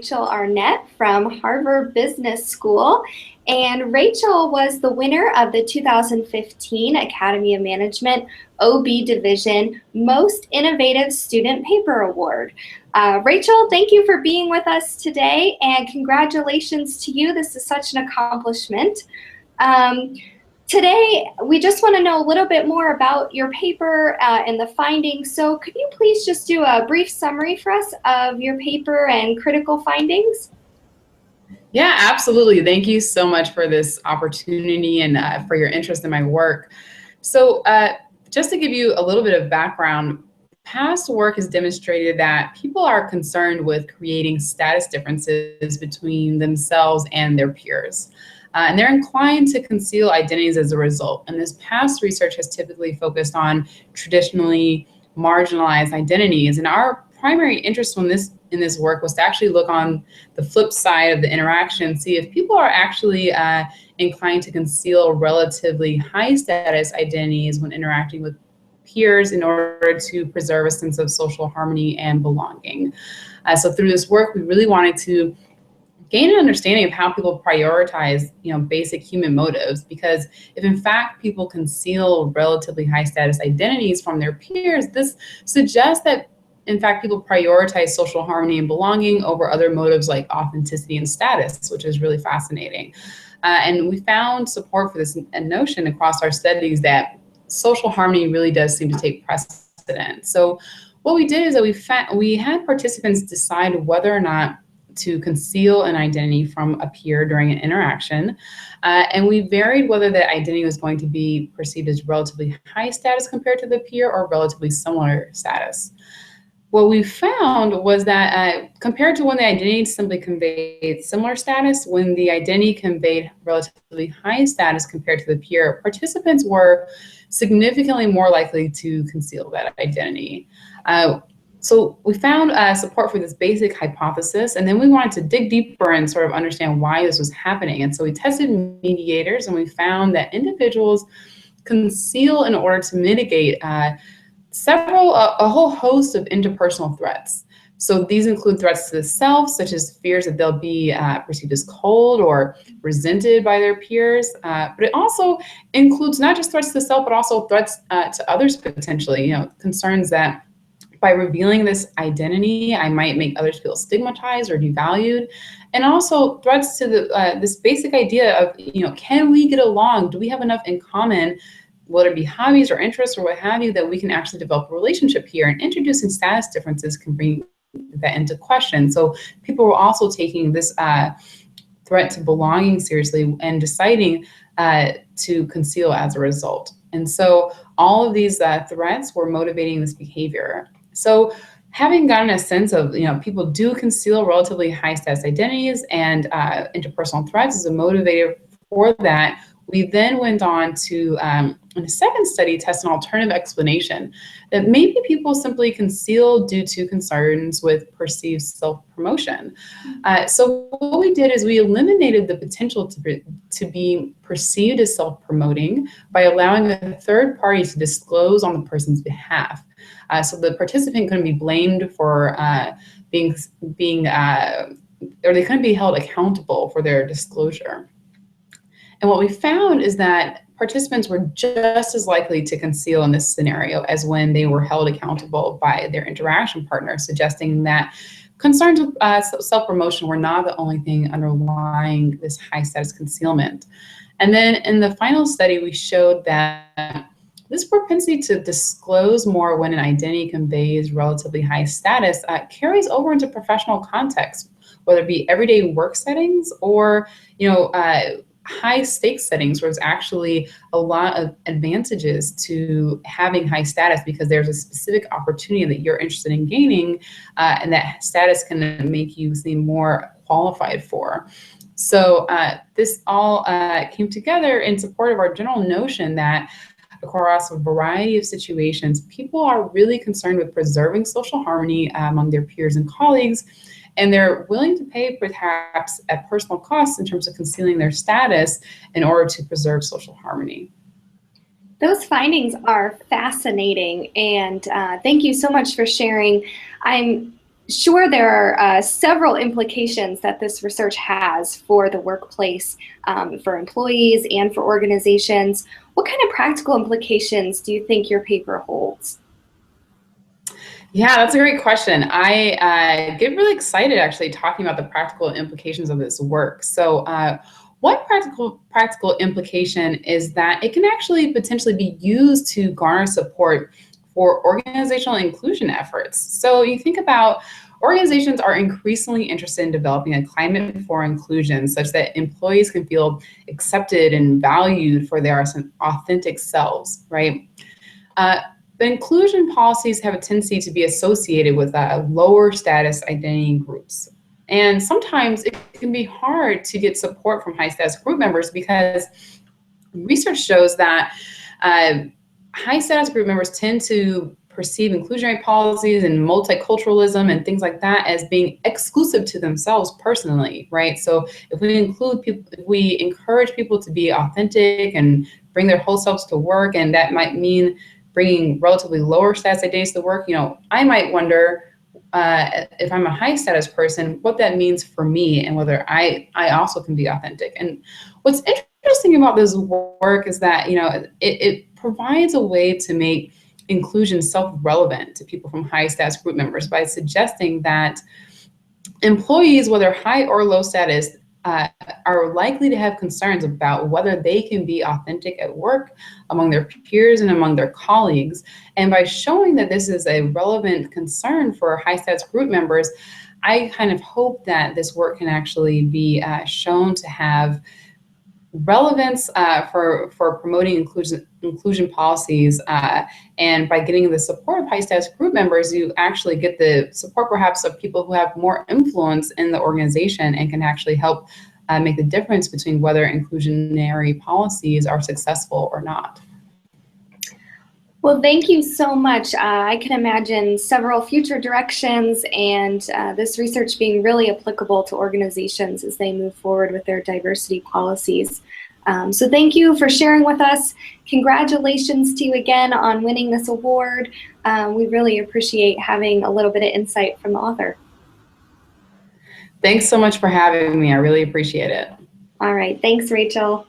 Rachel Arnett from Harvard Business School. And Rachel was the winner of the 2015 Academy of Management OB Division Most Innovative Student Paper Award. Rachel, thank you for being with us today, and congratulations to you. This is such an accomplishment. Today, we just want to know a little bit more about your paper and the findings. So could you please just do a brief summary for us of your paper and critical findings? Yeah, absolutely. Thank you so much for this opportunity and for your interest in my work. So just to give you a little bit of background, past work has demonstrated that people are concerned with creating status differences between themselves and their peers. And they're inclined to conceal identities as a result. And this past research has typically focused on traditionally marginalized identities. And our primary interest in this work was to actually look on the flip side of the interaction, see if people are actually inclined to conceal relatively high status identities when interacting with peers in order to preserve a sense of social harmony and belonging. So through this work, we really wanted to gain an understanding of how people prioritize, basic human motives, because if in fact people conceal relatively high status identities from their peers, this suggests that in fact people prioritize social harmony and belonging over other motives like authenticity and status, which is really fascinating. And we found support for this notion across our studies that social harmony really does seem to take precedent. So what we did is that we had participants decide whether or not to conceal an identity from a peer during an interaction. And we varied whether that identity was going to be perceived as relatively high status compared to the peer or relatively similar status. What we found was that compared to when the identity simply conveyed similar status, when the identity conveyed relatively high status compared to the peer, participants were significantly more likely to conceal that identity. So we found support for this basic hypothesis, and then we wanted to dig deeper and sort of understand why this was happening. And so we tested mediators, and we found that individuals conceal in order to mitigate a whole host of interpersonal threats. So these include threats to the self, such as fears that they'll be perceived as cold or resented by their peers. But it also includes not just threats to the self, but also threats to others potentially, concerns that by revealing this identity, I might make others feel stigmatized or devalued. And also threats to this basic idea of, can we get along? Do we have enough in common, whether it be hobbies or interests or what have you, that we can actually develop a relationship here? And introducing status differences can bring that into question. So people were also taking this threat to belonging seriously and deciding to conceal as a result. And so all of these threats were motivating this behavior. So having gotten a sense of, people do conceal relatively high status identities and interpersonal threats as a motivator for that, we then went on to, in a second study, test an alternative explanation that maybe people simply conceal due to concerns with perceived self-promotion. So what we did is we eliminated the potential to be perceived as self-promoting by allowing a third party to disclose on the person's behalf. So the participant couldn't be blamed for or they couldn't be held accountable for their disclosure. And what we found is that participants were just as likely to conceal in this scenario as when they were held accountable by their interaction partner, suggesting that concerns with self-promotion were not the only thing underlying this high status concealment. And then in the final study, we showed that this propensity to disclose more when an identity conveys relatively high status carries over into professional contexts, whether it be everyday work settings or, high stakes settings where there's actually a lot of advantages to having high status because there's a specific opportunity that you're interested in gaining, and that status can make you seem more qualified for. So this all came together in support of our general notion that across a variety of situations, people are really concerned with preserving social harmony among their peers and colleagues, and they're willing to pay perhaps at personal costs in terms of concealing their status in order to preserve social harmony. Those findings are fascinating, and thank you so much for sharing. I'm sure there are several implications that this research has for the workplace, for employees and for organizations. What kind of practical implications do you think your paper holds? Yeah, that's a great question. I get really excited actually talking about the practical implications of this work. So, one practical implication is that it can actually potentially be used to garner support for organizational inclusion efforts. So, you think about organizations are increasingly interested in developing a climate for inclusion such that employees can feel accepted and valued for their authentic selves, right? Uh, but inclusion policies have a tendency to be associated with lower status identity groups. And sometimes it can be hard to get support from high status group members because research shows that uh, high status group members tend to perceive inclusionary policies and multiculturalism and things like that as being exclusive to themselves personally, right? So if we include people, if we encourage people to be authentic and bring their whole selves to work, and that might mean bringing relatively lower status identities to work, I might wonder if I'm a high status person, what that means for me and whether I also can be authentic. And what's interesting about this work is that, it provides a way to make inclusion self-relevant to people from high status group members by suggesting that employees, whether high or low status, are likely to have concerns about whether they can be authentic at work, among their peers, and among their colleagues. And by showing that this is a relevant concern for high status group members, I kind of hope that this work can actually be shown to have relevance for promoting inclusion policies, and by getting the support of high status group members, you actually get the support perhaps of people who have more influence in the organization and can actually help make the difference between whether inclusionary policies are successful or not. Well, thank you so much. I can imagine several future directions and this research being really applicable to organizations as they move forward with their diversity policies. So thank you for sharing with us. Congratulations to you again on winning this award. We really appreciate having a little bit of insight from the author. Thanks so much for having me. I really appreciate it. All right. Thanks, Rachel.